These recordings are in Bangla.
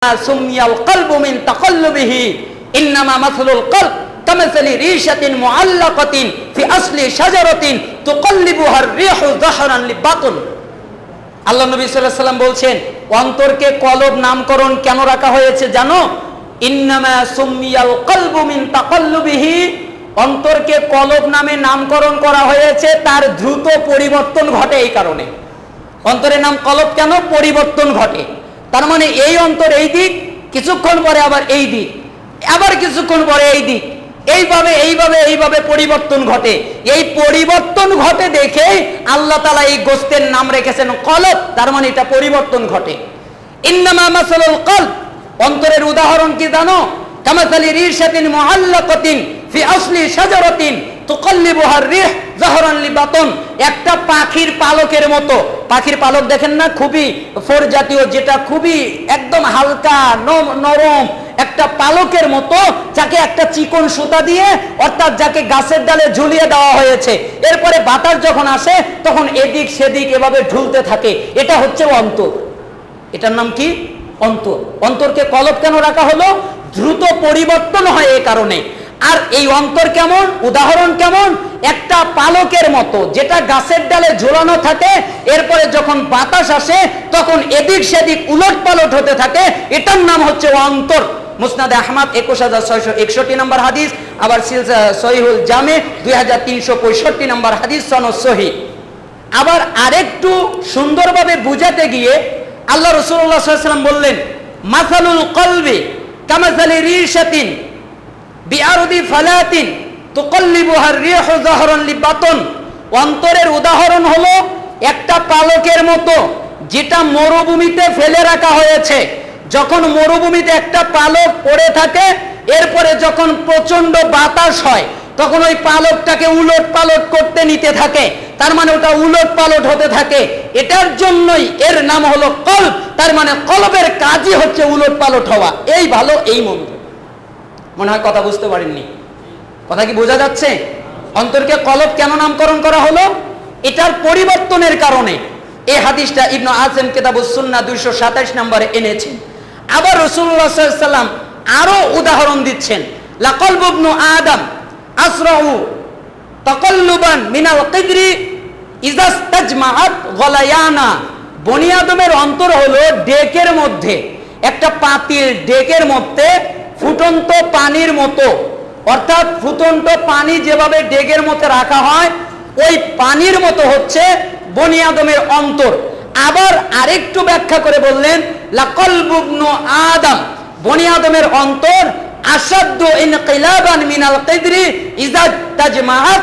সুমিয়াল কলবু মিন তাকাল্লুবিহি ইন্নামা মাসলুল কলব কামাসালি রিশাতিন মুআল্লাকাতিন ফি আসলি শাজারাতিন তুকাল্লিবুহার রিহু যাহরান লিবাতুন। আল্লাহ নবী সাল্লাল্লাহু আলাইহি ওয়াসাল্লাম বলছেন, অন্তরকে কলব নামকরণ কেন রাখা হয়েছে জানো? ইন্নামা সুমিয়াল কলবু মিন তাকাল্লুবিহি, অন্তরকে কলব নামে নামকরণ করা হয়েছে তার দ্রুত পরিবর্তন ঘটে এই কারণে। অন্তরের নাম কলব কেন? পরিবর্তন ঘটে। তার মানে এই অন্তর এই দিক, কিছুক্ষণ পরে আবার এই দিক, আবার কিছুক্ষণ পরে এই দিক, এইভাবে এইভাবে এইভাবে পরিবর্তন ঘটে। এই পরিবর্তন ঘটে দেখে আল্লাহ তাআলা এই গোশতের নাম রেখেছেন কলব। তার মানে এটা পরিবর্তন ঘটে। ইন্নামা মাসালুল কলব, অন্তরের উদাহরণ কি জানো? কামাসালি রিশাতিন মুআল্লাকাতিন ফি আসলি শাজারাতিন তুকাল্লিবুহার রিহ যাহরান লিবাতুন। একটা পাখির পালকের মতো, পাখির পালক দেখেন না, খুবই ফোর জাতীয়, যেটা খুবই একদম হালকা নরম, একটা পালকের মতো, যাকে একটা চিকন সুতা দিয়ে, অর্থাৎ যাকে গাছের ডালে ঝুলিয়ে দেওয়া হয়েছে, এরপরে বাতাস যখন আসে তখন এদিক সেদিক এভাবে ঝুলতে থাকে। এটা হচ্ছে অন্তর। এটার নাম কি? অন্তর। অন্তরকে কলব কেন রাখা হলো? দ্রুত পরিবর্তন হয় এই কারণে। আর এই অন্তর কেমন? উদাহরণ কেমন? একটা পালকের মতো, যেটা গাছের ডালে ঝুলানো থাকে, এরপরে যখন বাতাস আসে তখন এদিক সেদিক উলট পালট হতে থাকে। এটার নাম হচ্ছে অন্তর। মুসনাদে আহমদ 21661 নম্বর হাদিস, আবার সহিহুল জামে 2365 নম্বর হাদিস, সনদ সহিহ। আবার আরেকটু সুন্দরভাবে বুঝাতে গিয়ে আল্লাহ রাসূলুল্লাহ সাল্লাল্লাহু আলাইহি ওয়াসাল্লাম বললেন, মাসালুল কলবি কামাসালি রিশাতিন বিআরদি ফালাতিন তুকাল্লিবুহার রিহু যাহরান লিবাতুন। অন্তরের উদাহরণ হলো একটা পালকের মতো, যেটা মরুভূমিতে ফেলে রাখা হয়েছে। যখন মরুভূমিতে একটা পালক পড়ে থাকে, এরপরে যখন প্রচন্ড বাতাস হয় তখন ওই পালকটাকে উলট পালট করতে নিতে থাকে। তার মানে ওটা উলট পালট হতে থাকে। এটার জন্যই এর নাম হলো কলব। তার মানে কলবের কাজই হচ্ছে উলট পালট হওয়া। এই ভালো, এই মন্দ। মনে হয় কথা বুঝতে পারেননি। কথা কি বোঝা যাচ্ছে? অন্তরকে কলব কেন নামকরণ করা হলো? এটার পরিবর্তনের কারণে। এই হাদিসটা ইবনে আসেম কিতাবুস সুন্নাহ 227 নম্বরে এনেছেন। আবার রাসূলুল্লাহ সাল্লাল্লাহু আলাইহি ওয়াসাল্লাম আরো উদাহরণ দিচ্ছেন, লাকলবু ইবনু আদম আসরাউ তাকাল্লুবান মিনাল কিদরি ইজাস্তাজমাআত গলায়ানা। বনি আদমের অন্তর হলো ডেকের মধ্যে, একটা পাতিল ডেকের মধ্যে ফুটন্ত পানির মতো, অর্থাৎ ফুটন্ত পানি যেভাবে ডেকের মধ্যে রাখা হয়, ওই পানির মতো হচ্ছে বনি আদমের অন্তর। আবার আরেকটু ব্যাখ্যা করে বললেন, লাকলবু ইবনু আদম, বনি আদমের অন্তর আসাদ্দু ইনকিলাবান মিনাল কিদরি ইজা তাজমাআত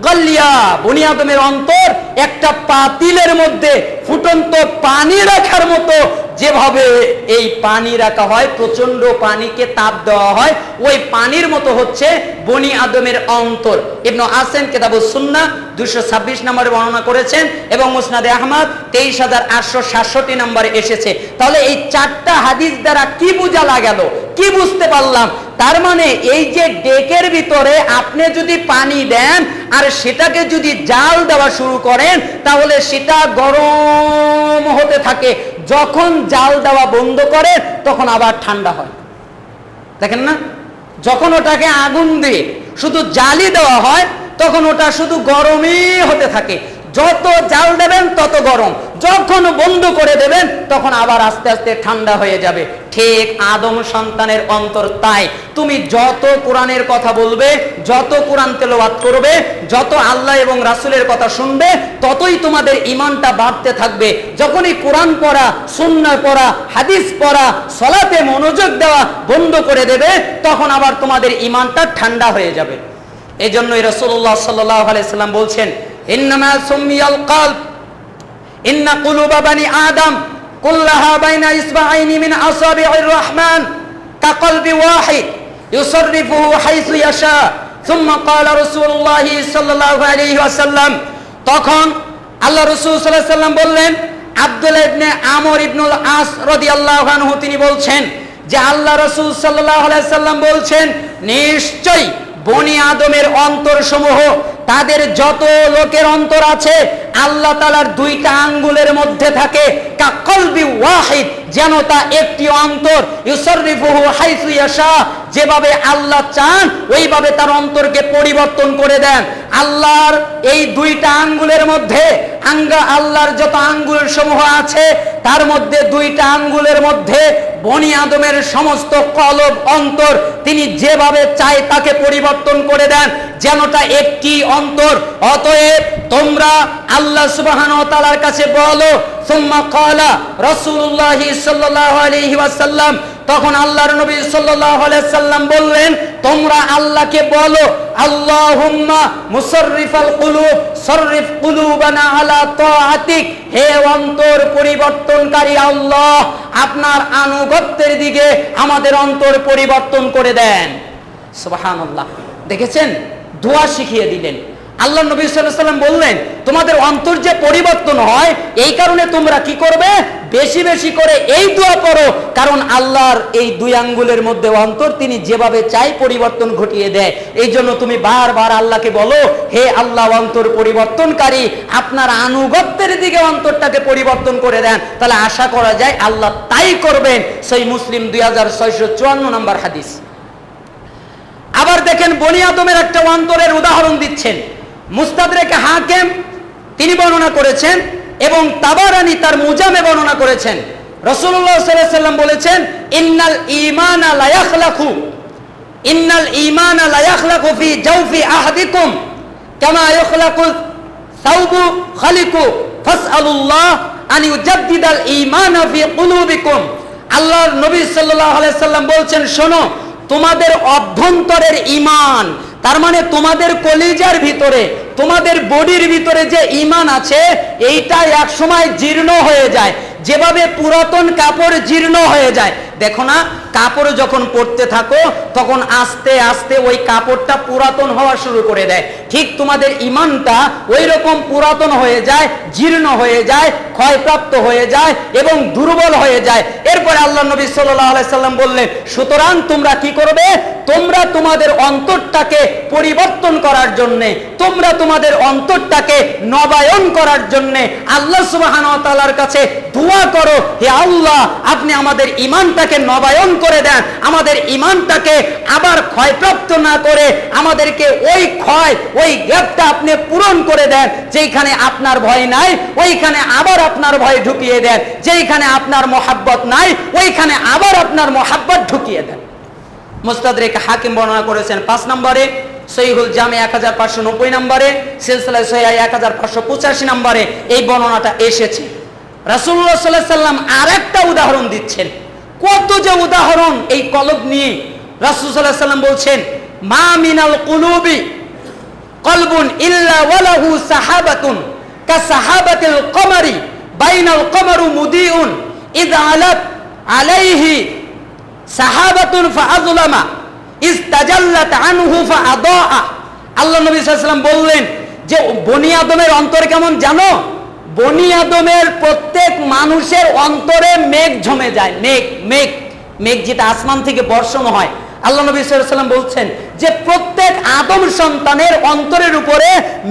গলিয়া। বনি আদমের অন্তর একটা পাতিলের মধ্যে ফুটন্ত পানি রাখার মতো, যেভাবে এই পানি রাখা হয়, প্রচন্ড পানিকে তাপ দেওয়া হয়, ওই পানির মতো হচ্ছে বনি আদমের অন্তর। ইবনে আসেম কিতাবুস সুন্নাহ 226 নম্বরে বর্ণনা করেছেন এবং মুসনাদে আহমদ 23867 নম্বরে এসেছে। তাহলে এই চারটা হাদিস দ্বারা কি বোঝা গেল, কি বুঝতে পারলাম? তার মানে এই যে ডেকের ভিতরে আপনি যদি পানি দেন আর সেটাকে যদি জাল দেওয়া শুরু করেন, তাহলে সেটা গরম হতে থাকে। যখন জাল দেওয়া বন্ধ করে তখন আবার ঠান্ডা হয়। দেখেন না, যখন ওটাকে আগুন দিয়ে শুধু জালি দেওয়া হয় তখন ওটা শুধু গরমই হতে থাকে। যত জাল দেবেন তত গরম, যখন বন্ধ করে দেবেন তখন আবার আস্তে আস্তে ঠান্ডা হয়ে যাবে। ঠিক আদম সন্তানের অন্তর তাই। তুমি যত কোরআনের কথা বলবে, যত কোরআন তেলাওয়াত করবে, যত আল্লাহ এবং রাসূলের কথা শুনবে, ততই তোমাদের ঈমানটা বাড়তে থাকবে। যখনই কোরআন পড়া, সুন্নাহ পড়া, হাদিস পড়া, সালাতে মনোযোগ দেওয়া বন্ধ করে দেবে, তখন আবার তোমাদের ঈমানটা ঠান্ডা হয়ে যাবে। এজন্যই রাসূলুল্লাহ সাল্লাল্লাহু আলাইহি সাল্লাম বলছেন, ইন্নামা সুমিয়াল কলব ইন্না কুলুবা বানি আদম কুল্লাহা বাইনা ইসবাআইনি মিন আসাবি'ir রহমান কাকলবি ওয়াহিদ ইউসাররিফুহু হাইসু ইয়াশা। সুম্মা ক্বালা রাসূলুল্লাহ সাল্লাল্লাহু আলাইহি ওয়াসাল্লাম, তখন আল্লাহ রাসূল সাল্লাল্লাহু আলাইহি ওয়াসাল্লাম বললেন, আব্দুল্লাহ ইবনে আমর ইবনুল আস রাদিয়াল্লাহু আনহু তিনি বলছেন যে আল্লাহ রাসূল সাল্লাল্লাহু আলাইহি ওয়াসাল্লাম বলছেন, নিশ্চয়ই বনি আদমের অন্তরসমূহ তাদের যত লোকের অন্তর আছে আল্লাহ তাআলার দুইটা আঙ্গুলের মধ্যে থাকে, কা কলবি ওয়াহিদ, যেন তা একটি অন্তর, ইউসাররিফুহু হাইসু ইয়াশা, যেভাবে আল্লাহ চান ওইভাবে তার অন্তরকে পরিবর্তন করে দেন। আল্লাহর এই দুইটা আঙ্গুলের মধ্যে আল্লাহর যত আঙ্গুল সমূহ আছে তার মধ্যে দুইটা আঙ্গুলের মধ্যে বনি আদমের সমস্ত কলব অন্তর তিনি যেভাবে চায় তাকে পরিবর্তন করে দেন, যেনটা একটি অন্তর। অতএব তোমরা আল্লাহ সুবহানাহু ওয়া তাআলার কাছে বলো। সুম্মা ক্বালা রাসূলুল্লাহ সাল্লাল্লাহু আলাইহি ওয়াসাল্লাম, তখন আল্লাহর নবী সাল্লাল্লাহু আলাইহি সাল্লাম বললেন, তোমরা আল্লাহকে বলো, আল্লাহুম্মা মুসাররিফাল কুলুব সাররিফ কুলুবানা আলা তাআতিক, হে অন্তর পরিবর্তনকারী আল্লাহ, আপনার আনুগত্যের দিকে আমাদের অন্তর পরিবর্তন করে দেন। সুবহানাল্লাহ। দেখেছেন, দোয়া শিখিয়ে দিলেন। আল্লাহ নবী সাল্লাল্লাহু আলাইহি ওয়াসাল্লাম বললেন, তোমাদের অন্তর যে পরিবর্তন হয় এই কারণে তোমরা কি করবে, বেশি বেশি করে এই দোয়া করো, কারণ আল্লাহর এই দুই আঙ্গুলের মধ্যে অন্তর তিনি যেভাবে চাই পরিবর্তন ঘটিয়ে দেয়। এই জন্য তুমি বারবার আল্লাহকে বলো, হে আল্লাহ অন্তর পরিবর্তনকারী, আপনার আনুগত্যের দিকে অন্তরটাকে পরিবর্তন করে দেন। তাহলে আশা করা যায় আল্লাহ তাই করবেন। সহিহ মুসলিম 2654 নম্বর হাদিস। আবার দেখেন, বনি আদমের একটা অন্তরের উদাহরণ দিচ্ছেন। মুস্তাদরেকে হাকিম তিনি বর্ণনা করেছেন এবং তাবারানী তার মুজামে বর্ণনা করেছেন। রাসূলুল্লাহ সাল্লাল্লাহু আলাইহি ওয়াসাল্লাম বলেছেন, ইন্নাল ঈমানা লা ইয়াখলাকু ফি জাওফি আহাদিকুম কামা ইয়াখলাকু সাওবু খালিকু ফাসআলুল্লাহ আন ইউজাদ্দিদাল ঈমানা ফি কুলুবিকুম। আল্লাহর নবী সাল্লাল্লাহু আলাইহি ওয়াসাল্লাম বলছেন, শোনো, তোমাদের অভ্যন্তরের ঈমান, তার মানে তোমাদের কলিজার ভিতরে, তোমাদের বডির ভিতরে যে ঈমান আছে এইটা এক সময় জীর্ণ হয়ে যায়, যেভাবে পুরাতন কাপড় জীর্ণ হয়ে যায়। দেখো না, কাপড় যখন পরতে থাকো তখন আস্তে আস্তে ওই কাপড়টা পুরাতন হওয়া শুরু করে দেয়। ঠিক তোমাদের ঈমানটা ওই রকম পুরাতন হয়ে যায়, জীর্ণ হয়ে যায়, ক্ষয়প্রাপ্ত হয়ে যায় এবং দুর্বল হয়ে যায়। এরপরে আল্লাহ নবী সাল্লাল্লাহু আলাইহি সাল্লাম বললেন, সুতরাং তোমরা কি করবে, তোমরা তোমাদের অন্তরটাকে পরিবর্তন করার জন্যে, তোমরা তোমাদের অন্তরটাকে নবায়ন করার জন্যে আল্লাহ সুবহানাহু ওয়া তাআলার কাছে দোয়া করো, হে আল্লাহ আপনি আমাদের ঈমানটাকে নবায়ন করে দেন, আমাদের ঈমানটাকে আবার ক্ষয়প্রাপ্ত না করে আমাদেরকে ওই গ্যাপটা আপনি পূরণ করে দেন। যেখানে আপনার ভয় নাই ওইখানে আবার আপনার ভয় ঢুকিয়ে দেন, যেখানে আপনার মহাব্বত নাই ওইখানে আবার আপনার মহাব্বত ঢুকিয়ে দেন। মুস্তাদরেক হাকিম বর্ণনা করেছেন 5 নম্বরে, সহিহুল জামি 1590 নম্বরে, সিলসিলায়ে সহিহ 1585 নম্বরে এই বর্ণনাটা এসেছে। রাসূলুল্লাহ সাল্লাল্লাহু আলাইহি সাল্লাম আরেকটা উদাহরণ দিচ্ছেন। কত যে উদাহরণ এই কলব নিয়ে। রাসূল সাল্লাল্লাহু আলাইহি সাল্লাম বলছেন, মা মিনাল কুলুবি কলবুন ইল্লা ওয়ালাহু সাহাবাতুন কা সাহাবাতিল কমারি বাইনাল কমারু মুদিউন ইযা আলাত আলাইহি সাহাবাতুন ফাআযলামা ইস্তাজাল্লাত আনহু ফাআদাআ। আল্লাহ নবী সাল্লাল্লাহু আলাইহি সাল্লাম বললেন যে বনি আদমের অন্তর কেমন জানো? বনি আদমের প্রত্যেক মানুষের অন্তরে মেঘ জমে যায়। মেঘ যেটা আসমান থেকে বর্ষণ হয়। আল্লাহ নবী সাল্লাল্লাহু আলাইহি সাল্লাম বলছেন যে প্রত্যেক আদম সন্তানের অন্তরের উপরে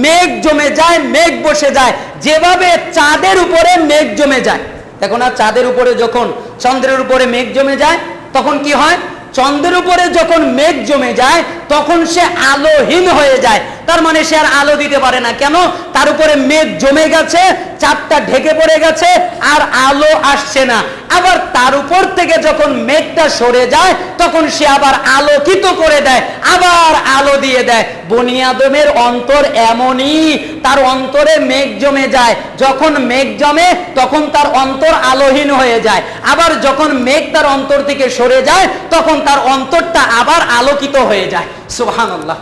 মেঘ জমে যায়, মেঘ বসে যায়, যেভাবে চাঁদের উপরে মেঘ জমে যায়। দেখো না, চাঁদের উপরে যখন চন্দ্রের উপরে মেঘ জমে যায় তখন কি হয়? চন্দ্রের উপরে যখন মেঘ জমে যায় তখন সে আলোহীন হয়ে যায়। তার মানে সে আর আলো দিতে পারে না। কেন? তার উপরে মেঘ জমে গেছে, চাঁদটা ঢেকে পড়ে গেছে, আর আলো আসছে না। আবার তার উপর থেকে যখন মেঘটা সরে যায় তখন সে আবার আলোকিত করে দেয়, আবার আলো দিয়ে দেয়। বনি আদমের অন্তর এমনই, তার অন্তরে মেঘ জমে যায়। যখন মেঘ জমে তখন তার অন্তর আলোহীন হয়ে যায়, আবার যখন মেঘ তার অন্তর থেকে সরে যায় তখন তার অন্তরটা আবার আলোকিত হয়ে যায়। সুবহানাল্লাহ।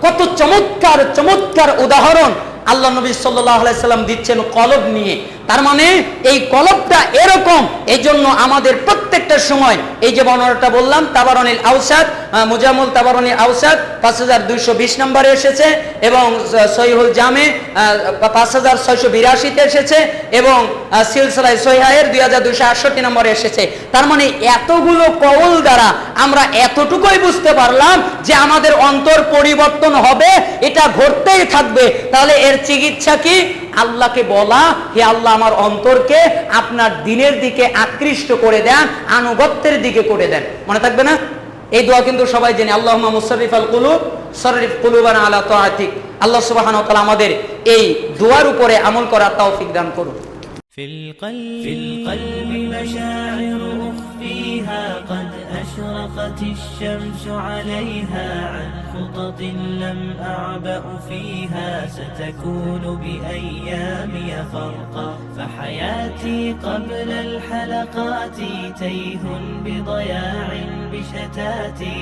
কত চমৎকার চমৎকার উদাহরণ আল্লাহ নবী সাল্লাল্লাহু আলাইহি সাল্লাম দিচ্ছেন কলব নিয়ে। তার মানে এই কলবটা এরকম। এই জন্য আমাদের প্রত্যেক প্রত্যেকটা সময় এই যে বর্ণনাটা বললাম তাবারানিল আওসাত, মুজামুল তাবারানি আওসাত 5220 নম্বরে এসেছে, এবং সহিহুল জামে 5682 তে এসেছে, এবং সিলসিলায়ে সহিহায়ের 2268 নম্বরে এসেছে। তার মানে এতগুলো কওল দ্বারা আমরা এতটুকুই বুঝতে পারলাম যে আমাদের অন্তর পরিবর্তন হবে, এটা ঘটতেই থাকবে। তাহলে এর চিকিৎসা কি? আল্লাহকে বলা, হে আল্লাহ আমার অন্তরকে আপনার দ্বীনের দিকে আকৃষ্ট করে দেন, আনুগত্যের দিকে করে দেন। মনে থাকবে না? এই দোয়া কিন্তু সবাই জানে, আল্লাহুম্মা মুসাররিফাল কুলুব সররিফ কুলুবানা আলা তাআতিক। আল্লাহ সুবহানাহু ওয়া তাআলা আমাদের এই দোয়ার উপরে আমল করার তৌফিক দান করুন। في القلب مشاعر أخفيها قد أشرقت الشمس عليها عن خطط لم أعبأ فيها ستكون بأيامي فرقا فحياتي قبل الحلقات تيه بضياع بشتاتي